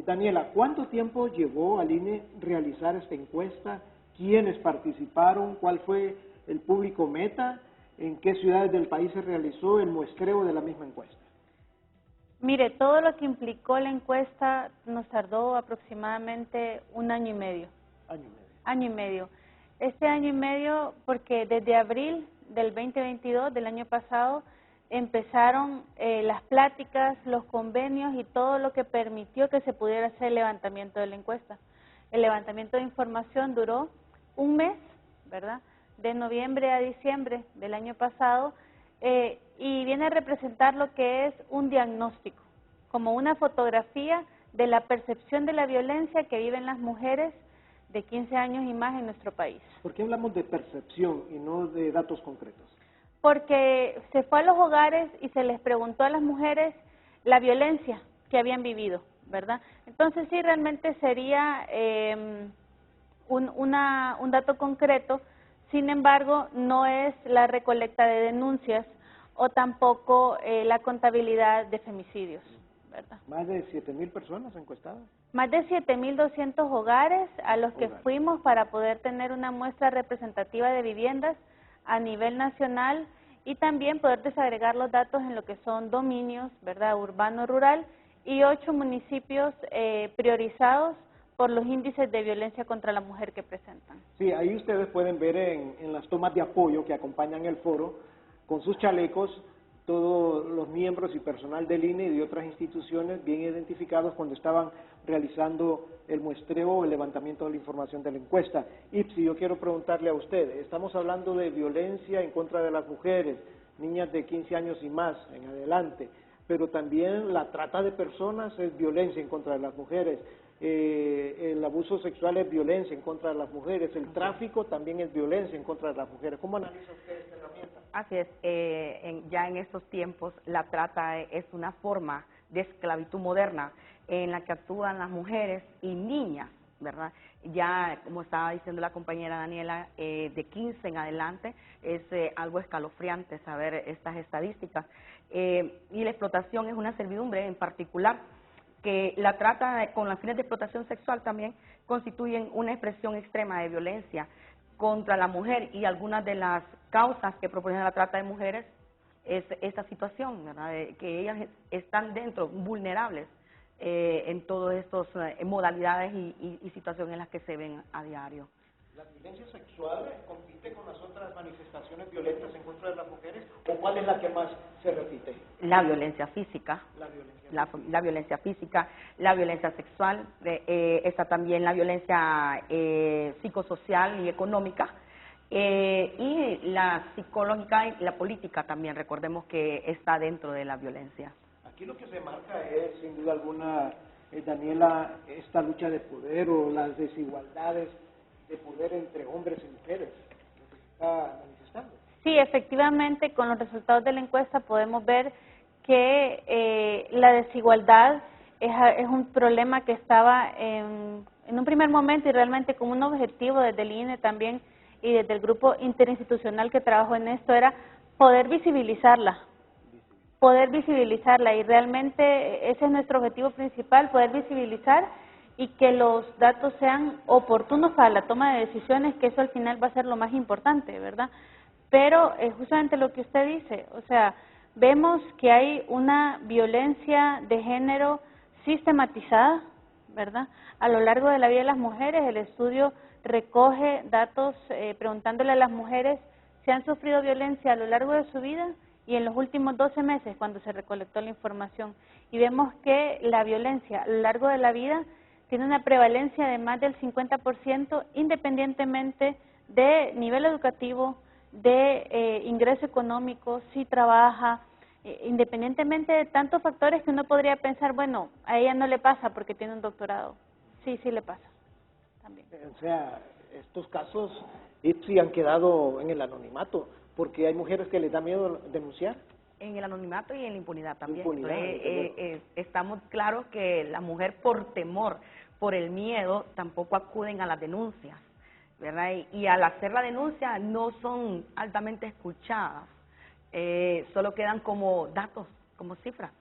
Speaker 2: Daniela, ¿cuánto tiempo llevó al INE realizar esta encuesta? ¿Quiénes participaron? ¿Cuál fue el público meta? ¿En qué ciudades del país se realizó el muestreo de la misma encuesta?
Speaker 18: Mire, todo lo que implicó la encuesta nos tardó aproximadamente un año y medio. Año y medio. Este año y medio, porque desde abril del 2022, del año pasado, empezaron las pláticas, los convenios y todo lo que permitió que se pudiera hacer el levantamiento de la encuesta. El levantamiento de información duró un mes, ¿verdad? De noviembre a diciembre del año pasado, y viene a representar lo que es un diagnóstico, como una fotografía de la percepción de la violencia que viven las mujeres de 15 años y más en nuestro país.
Speaker 2: ¿Por qué hablamos de percepción y no de datos concretos?
Speaker 18: Porque se fue a los hogares y se les preguntó a las mujeres la violencia que habían vivido, ¿verdad? Entonces sí, realmente sería un dato concreto, sin embargo, no es la recolecta de denuncias o tampoco la contabilidad de femicidios, ¿verdad?
Speaker 2: ¿Más de 7,000 personas encuestadas?
Speaker 18: Más de 7,200 hogares a los que fuimos para poder tener una muestra representativa de viviendas a nivel nacional y también poder desagregar los datos en lo que son dominios, ¿verdad?, urbano-rural, y 8 municipios priorizados por los índices de violencia contra la mujer que presentan.
Speaker 2: Sí, ahí ustedes pueden ver en las tomas de apoyo que acompañan el foro, con sus chalecos, todos los miembros y personal del INE y de otras instituciones bien identificados cuando estaban realizando el muestreo o el levantamiento de la información de la encuesta. Ipsi, yo quiero preguntarle a usted, estamos hablando de violencia en contra de las mujeres, niñas de 15 años y más en adelante, pero también la trata de personas es violencia en contra de las mujeres, el abuso sexual es violencia en contra de las mujeres, el tráfico también es violencia en contra de las mujeres. ¿Cómo analiza usted esta herramienta?
Speaker 19: Así es, ya en estos tiempos la trata es una forma de esclavitud moderna en la que actúan las mujeres y niñas, ¿verdad? Ya, como estaba diciendo la compañera Daniela, de 15 en adelante es algo escalofriante saber estas estadísticas. Y la explotación es una servidumbre en particular, que la trata con los fines de explotación sexual también constituyen una expresión extrema de violencia contra la mujer, y algunas de las causas que proponen la trata de mujeres es esta situación, ¿verdad?, de que ellas están dentro, vulnerables en todas estas modalidades y situaciones en las que se ven a diario.
Speaker 2: ¿La violencia sexual compite con las otras manifestaciones violentas en contra de las mujeres o cuál es la que más se repite?
Speaker 19: La violencia física. La violencia física, la violencia sexual, está también la violencia psicosocial y económica, y la psicológica y la política también, recordemos que está dentro de la violencia.
Speaker 2: Aquí lo que se marca es, sin duda alguna, Daniela, esta lucha de poder o las desigualdades de poder entre hombres y mujeres, lo que se está manifestando.
Speaker 18: Sí, efectivamente, con los resultados de la encuesta podemos ver que la desigualdad es un problema que estaba en un primer momento y realmente como un objetivo desde el INE también y desde el grupo interinstitucional que trabajó en esto era poder visibilizarla y realmente ese es nuestro objetivo principal, poder visibilizar y que los datos sean oportunos para la toma de decisiones, que eso al final va a ser lo más importante, ¿verdad? Pero justamente lo que usted dice, o sea, vemos que hay una violencia de género sistematizada, ¿verdad? A lo largo de la vida de las mujeres, el estudio recoge datos preguntándole a las mujeres si han sufrido violencia a lo largo de su vida y en los últimos 12 meses cuando se recolectó la información. Y vemos que la violencia a lo largo de la vida tiene una prevalencia de más del 50% independientemente de nivel educativo, de ingreso económico, si trabaja, independientemente de tantos factores que uno podría pensar, bueno, a ella no le pasa porque tiene un doctorado. Sí, sí le pasa también.
Speaker 2: O sea, estos casos sí han quedado en el anonimato, porque hay mujeres que les da miedo denunciar.
Speaker 19: En el anonimato y en la impunidad también. Estamos claros que la mujer por temor, por el miedo, tampoco acuden a las denuncias, ¿verdad? Y al hacer la denuncia no son altamente escuchadas, solo quedan como datos, como cifras,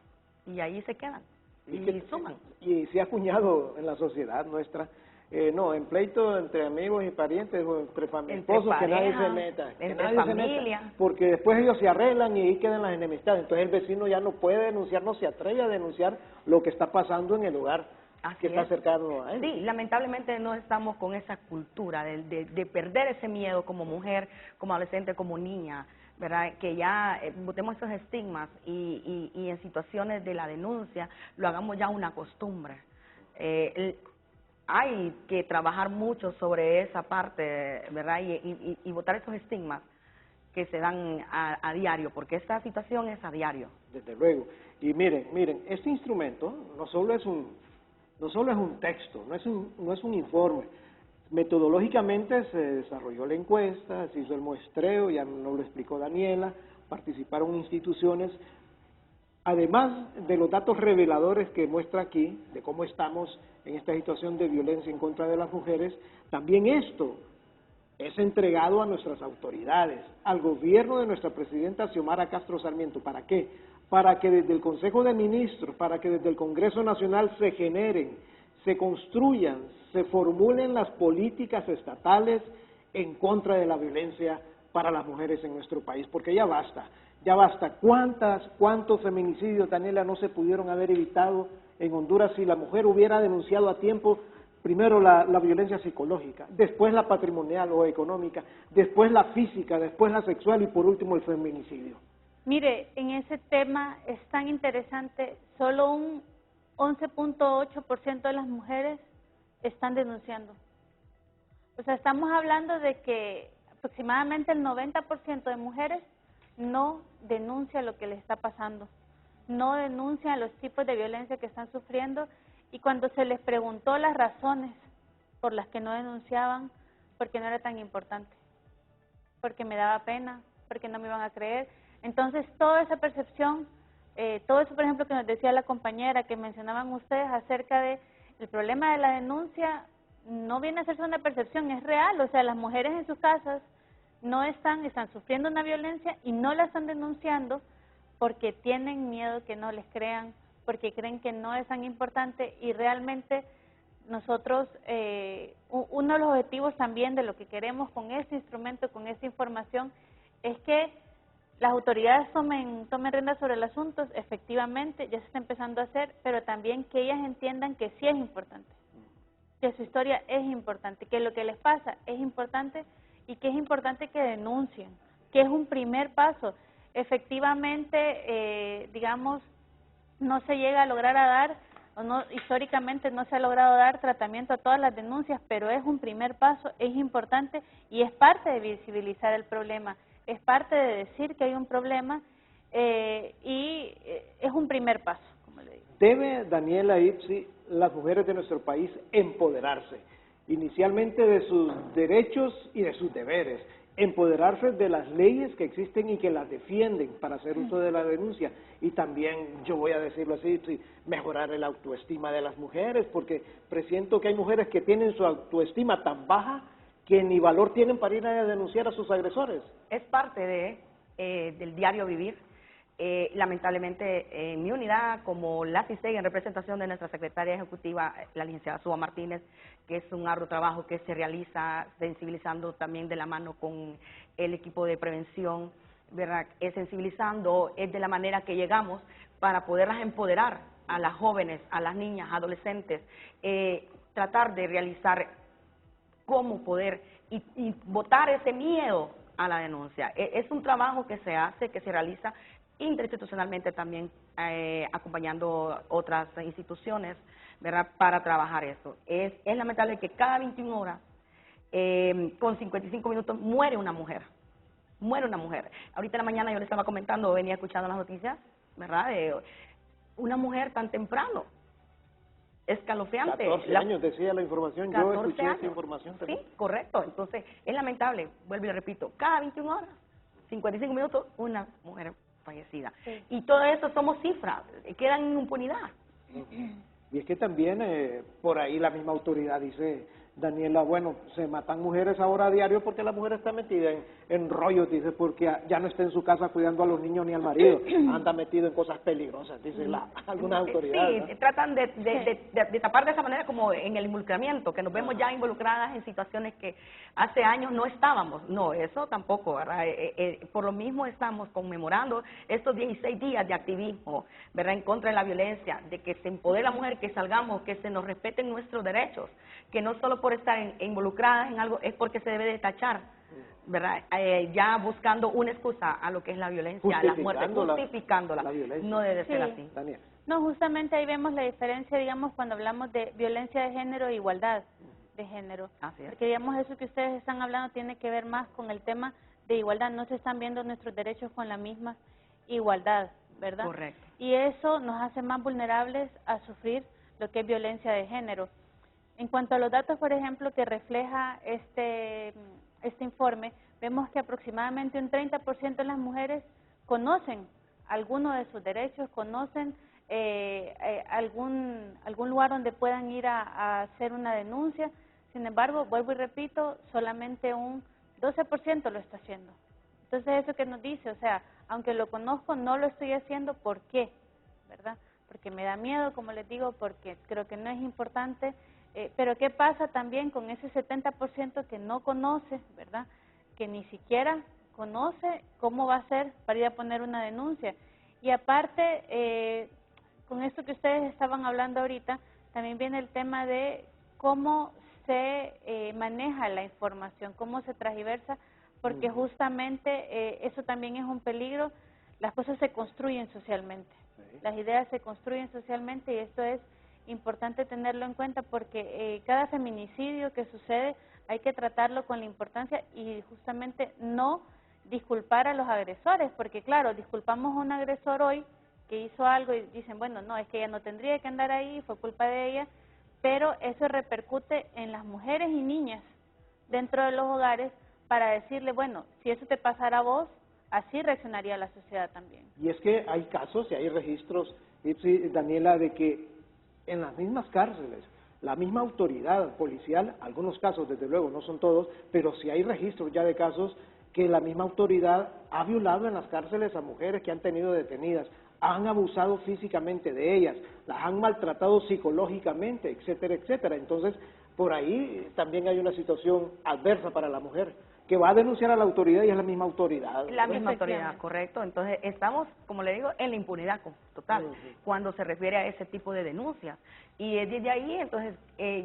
Speaker 19: y ahí se quedan, y suman.
Speaker 2: Y se ha acuñado en la sociedad nuestra, en pleito entre amigos y parientes o entre esposos, que nadie se meta, porque después ellos se arreglan y ahí quedan las enemistades. Entonces el vecino ya no puede denunciar, no se atreve a denunciar lo que está pasando en el hogar que está cercano a él.
Speaker 19: Sí, lamentablemente no estamos con esa cultura de perder ese miedo como mujer, como adolescente, como niña, ¿verdad? Que ya botemos esos estigmas y en situaciones de la denuncia lo hagamos ya una costumbre. Hay que trabajar mucho sobre esa parte, ¿verdad? Y botar esos estigmas que se dan a diario, porque esta situación es a diario.
Speaker 2: Desde luego. Y miren, este instrumento no solo es un texto, no es un informe. Metodológicamente se desarrolló la encuesta, se hizo el muestreo, ya nos lo explicó Daniela, participaron instituciones. Además de los datos reveladores que muestra aquí, de cómo estamos en esta situación de violencia en contra de las mujeres, también esto es entregado a nuestras autoridades, al gobierno de nuestra presidenta Xiomara Castro Sarmiento. ¿Para qué? Para que desde el Consejo de Ministros, para que desde el Congreso Nacional se generen, se construyan, se formulen las políticas estatales en contra de la violencia para las mujeres en nuestro país, porque ya basta. Ya basta. ¿Cuántos feminicidios, Daniela, no se pudieron haber evitado en Honduras si la mujer hubiera denunciado a tiempo? Primero la violencia psicológica, después la patrimonial o económica, después la física, después la sexual y por último el feminicidio.
Speaker 18: Mire, en ese tema es tan interesante, solo un 11.8% de las mujeres están denunciando. O sea, estamos hablando de que aproximadamente el 90% de mujeres no denuncia lo que les está pasando, no denuncian los tipos de violencia que están sufriendo, y cuando se les preguntó las razones por las que no denunciaban, porque no era tan importante, porque me daba pena, porque no me iban a creer. Entonces toda esa percepción, todo eso por ejemplo que nos decía la compañera, que mencionaban ustedes acerca de el problema de la denuncia, no viene a ser una percepción, es real. O sea, las mujeres en sus casas no están sufriendo una violencia y no la están denunciando porque tienen miedo que no les crean, porque creen que no es tan importante, y realmente nosotros, uno de los objetivos también de lo que queremos con este instrumento, con esta información, es que las autoridades tomen riendas sobre el asunto. Efectivamente ya se está empezando a hacer, pero también que ellas entiendan que sí es importante que su historia es importante, que lo que les pasa es importante y que es importante que denuncien, que es un primer paso. Efectivamente, digamos, no se llega a lograr a dar, o no, históricamente no se ha logrado dar tratamiento a todas las denuncias, pero es un primer paso, es importante y es parte de visibilizar el problema, es parte de decir que hay un problema y es un primer paso, como le digo.
Speaker 2: ¿Debe, Daniela Ipsi, las mujeres de nuestro país empoderarse, inicialmente de sus derechos y de sus deberes, empoderarse de las leyes que existen y que las defienden para hacer uso de la denuncia, y también, yo voy a decirlo así, mejorar la autoestima de las mujeres, porque presiento que hay mujeres que tienen su autoestima tan baja que ni valor tienen para ir a denunciar a sus agresores?
Speaker 19: Es parte del diario vivir. Lamentablemente, en mi unidad, como la CISEG, en representación de nuestra secretaria ejecutiva, la licenciada Suba Martínez, que es un arduo trabajo que se realiza sensibilizando también de la mano con el equipo de prevención, ¿verdad? Sensibilizando es de la manera que llegamos para poderlas empoderar a las jóvenes, a las niñas, adolescentes, tratar de realizar cómo poder y botar ese miedo a la denuncia. Es un trabajo que se hace, que se realiza interinstitucionalmente también, acompañando otras instituciones, ¿verdad?, para trabajar eso. Es lamentable que cada 21 horas, con 55 minutos, muere una mujer. Muere una mujer. Ahorita en la mañana yo le estaba comentando, venía escuchando las noticias, ¿verdad?, de una mujer tan temprano. Escalofriante.
Speaker 2: 14 años, decía la información, yo escuché esa información también.
Speaker 19: Sí, correcto. Entonces, es lamentable, vuelvo y le repito, cada 21 horas, 55 minutos, una mujer fallecida. Sí. Y todo eso somos cifras, quedan en impunidad.
Speaker 2: Y es que también por ahí la misma autoridad dice, Daniela, bueno, se matan mujeres ahora a diario porque la mujer está metida en rollos, dice, porque ya no está en su casa cuidando a los niños ni al marido, anda metido en cosas peligrosas, dice algunas autoridades.
Speaker 19: Sí, ¿no? Tratan de tapar de esa manera, como en el involucramiento, que nos vemos ya involucradas en situaciones que hace años no estábamos. No, eso tampoco, ¿verdad? Por lo mismo estamos conmemorando estos 16 días de activismo, ¿verdad?, en contra de la violencia, de que se empodere la mujer, que salgamos, que se nos respeten nuestros derechos, que no solo por estar involucradas en algo es porque se debe de tachar, ¿verdad? Ya buscando una excusa a lo que es la violencia, a las muertes, justificándola. No debe ser así.
Speaker 2: Daniel.
Speaker 18: No, justamente ahí vemos la diferencia, digamos, cuando hablamos de violencia de género e igualdad de género.
Speaker 19: Así es.
Speaker 18: Porque, digamos, eso que ustedes están hablando tiene que ver más con el tema de igualdad. No se están viendo nuestros derechos con la misma igualdad, ¿verdad? Correcto. Y eso nos hace más vulnerables a sufrir lo que es violencia de género. En cuanto a los datos, por ejemplo, que refleja este informe, vemos que aproximadamente un 30% de las mujeres conocen alguno de sus derechos, conocen algún lugar donde puedan ir a hacer una denuncia. Sin embargo, vuelvo y repito, solamente un 12% lo está haciendo. Entonces, eso que nos dice, o sea, aunque lo conozco, no lo estoy haciendo, ¿por qué? ¿Verdad? Porque me da miedo, como les digo, porque creo que no es importante. Pero ¿qué pasa también con ese 70% que no conoce, ¿verdad?, que ni siquiera conoce cómo va a ser para ir a poner una denuncia? Y aparte, con esto que ustedes estaban hablando ahorita, también viene el tema de cómo se maneja la información, cómo se transgiversa, porque justamente eso también es un peligro. Las cosas se construyen socialmente, las ideas se construyen socialmente, y esto es importante tenerlo en cuenta, porque cada feminicidio que sucede hay que tratarlo con la importancia y justamente no disculpar a los agresores, porque claro, disculpamos a un agresor hoy que hizo algo y dicen, bueno, no, es que ella no tendría que andar ahí, fue culpa de ella, pero eso repercute en las mujeres y niñas dentro de los hogares para decirle, bueno, si eso te pasara a vos, así reaccionaría la sociedad también.
Speaker 2: Y es que hay casos y hay registros, Daniela, de que en las mismas cárceles, la misma autoridad policial, algunos casos desde luego no son todos, pero sí hay registros ya de casos que la misma autoridad ha violado en las cárceles a mujeres que han tenido detenidas, han abusado físicamente de ellas, las han maltratado psicológicamente, etcétera, etcétera. Entonces, por ahí también hay una situación adversa para la mujer, que va a denunciar a la autoridad y es la misma autoridad.
Speaker 19: La misma autoridad, correcto. Entonces, estamos, como le digo, en la impunidad total cuando se refiere a ese tipo de denuncias. Y desde ahí, entonces,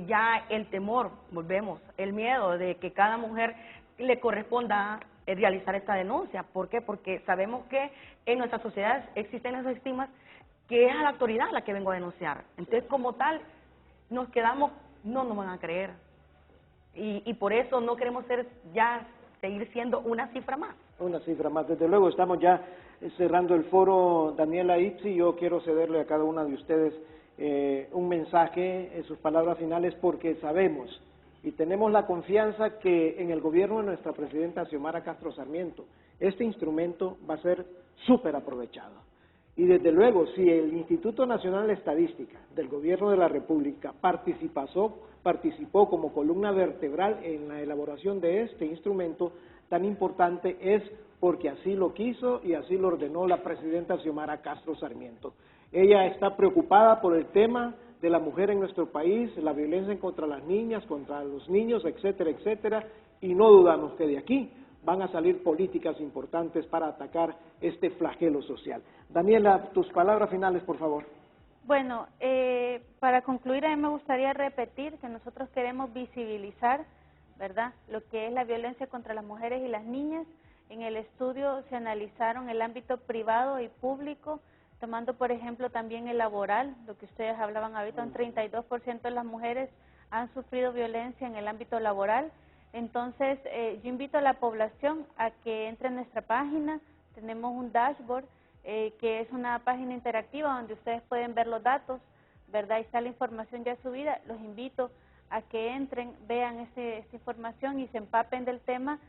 Speaker 19: ya el temor, volvemos, el miedo de que cada mujer le corresponda realizar esta denuncia. ¿Por qué? Porque sabemos que en nuestras sociedades existen esos estigmas que es a la autoridad la que vengo a denunciar. Entonces, como tal, nos quedamos, no nos van a creer. Y por eso no queremos seguir siendo una cifra más. Una cifra más.
Speaker 2: Desde luego, estamos ya cerrando el foro. Daniela Ipsi, yo quiero cederle a cada una de ustedes un mensaje en sus palabras finales, porque sabemos y tenemos la confianza que en el gobierno de nuestra presidenta Xiomara Castro Sarmiento este instrumento va a ser súper aprovechado. Y desde luego, si el Instituto Nacional de Estadística del Gobierno de la República participó como columna vertebral en la elaboración de este instrumento tan importante, es porque así lo quiso y así lo ordenó la presidenta Xiomara Castro Sarmiento. Ella está preocupada por el tema de la mujer en nuestro país, la violencia contra las niñas, contra los niños, etcétera, etcétera, y no dudamos que de aquí van a salir políticas importantes para atacar este flagelo social. Daniela, tus palabras finales, por favor.
Speaker 18: Bueno, para concluir, a mí me gustaría repetir que nosotros queremos visibilizar, ¿verdad?, lo que es la violencia contra las mujeres y las niñas. En el estudio se analizaron el ámbito privado y público, tomando por ejemplo también el laboral, lo que ustedes hablaban ahorita, un 32% de las mujeres han sufrido violencia en el ámbito laboral. Entonces, yo invito a la población a que entre en nuestra página. Tenemos un dashboard que es una página interactiva donde ustedes pueden ver los datos, ¿verdad? Y está la información ya subida. Los invito a que entren, vean esta información y se empapen del tema,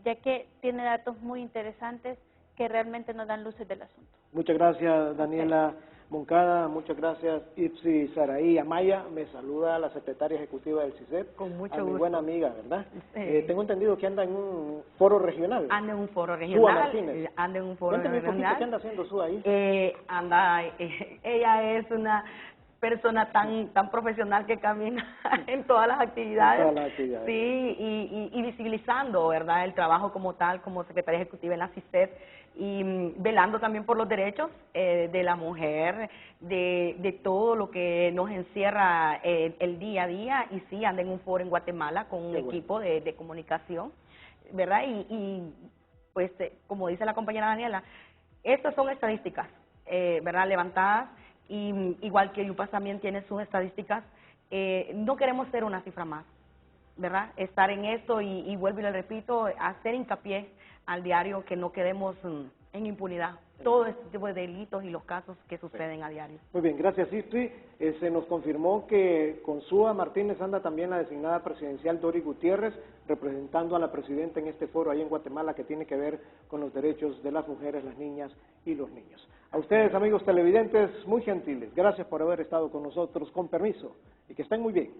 Speaker 18: ya que tiene datos muy interesantes que realmente nos dan luces del asunto.
Speaker 2: Muchas gracias, Daniela Moncada, muchas gracias, Ipsi Saraí. Amaya, me saluda la secretaria ejecutiva del CISEP.
Speaker 19: Con mucho
Speaker 2: gusto. Mi buena amiga, ¿verdad? Tengo entendido que anda en un foro regional.
Speaker 19: Anda en un foro regional.
Speaker 2: Sua Martínez.
Speaker 19: Anda en un foro regional.
Speaker 2: Cuéntame, ¿qué anda haciendo Sua ahí?
Speaker 19: Ella es una persona tan profesional que camina en todas las actividades.
Speaker 2: En todas las actividades.
Speaker 19: Sí, y visibilizando, ¿verdad?, el trabajo como tal, como secretaria ejecutiva en la CISEP, y velando también por los derechos de la mujer, de todo lo que nos encierra el día a día. Y sí, anda en un foro en Guatemala con un equipo de comunicación, ¿verdad? Y pues, como dice la compañera Daniela, estas son estadísticas, ¿verdad?, levantadas, y igual que Yupas también tiene sus estadísticas. No queremos ser una cifra más, ¿verdad? Estar en esto y vuelvo y le repito, hacer hincapié al diario que no quedemos en impunidad todo este tipo de delitos y los casos que suceden a diario.
Speaker 2: Muy bien, gracias, Ipsi. Se nos confirmó que con Sua Martínez anda también la designada presidencial Dori Gutiérrez, representando a la presidenta en este foro ahí en Guatemala que tiene que ver con los derechos de las mujeres, las niñas y los niños. A ustedes, amigos televidentes, muy gentiles, gracias por haber estado con nosotros, con permiso, y que estén muy bien.